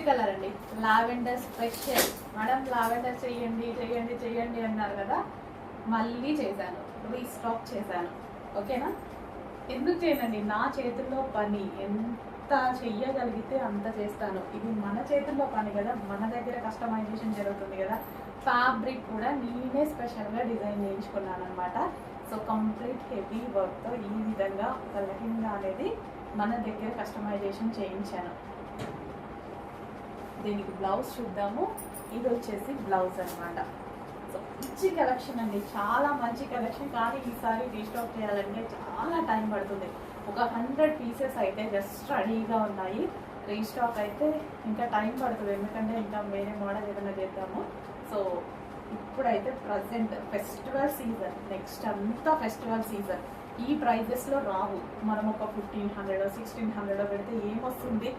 Colour అండి, lavender special. Madam lavender చెయ్యండి చెయ్యండి చెయ్యండి అన్నారు కదా, మళ్ళీ చేశాను, రీస్టాక్ చేశాను. ఓకేనా? ఎందుకు చేయనండి, నా చేతుల్లో పని ఎంత చెయ్యగలిగితే అంత చేస్తాను. ఇది మన చేతుల్లో పని కదా, మన దగ్గర కస్టమైజేషన్ జరుగుతుంది కదా. ఫ్యాబ్రిక్ కూడా నేనే స్పెషల్గా డిజైన్ చేయించుకున్నాను అనమాట. సో కంప్లీట్ హెవీ వర్క్తో ఈ విధంగా ఒక లెహంగా అనేది మన దగ్గర కస్టమైజేషన్ చేయించాను. దీనికి బ్లౌజ్ చూద్దాము. ఇది వచ్చేసి బ్లౌజ్ అనమాట. సో మంచి కలెక్షన్ అండి, చాలా మంచి కలెక్షన్. కానీ ఈసారి రీస్టాక్ చేయాలంటే చాలా టైం పడుతుంది. ఒక 100 పీసెస్ అయితే జస్ట్ రెడీగా ఉన్నాయి. రీస్టాక్ అయితే ఇంకా టైం పడుతుంది, ఎందుకంటే ఇంకా వేరే మోడల్ ఏదైనా చేద్దాము. సో ఇప్పుడైతే ప్రజెంట్ ఫెస్టివల్ సీజన్, నెక్స్ట్ అంతా ఫెస్టివల్ సీజన్. ఈ ప్రైజెస్లో రావు. మనం ఒక 1500 1600 పెడితే ఏమొస్తుంది?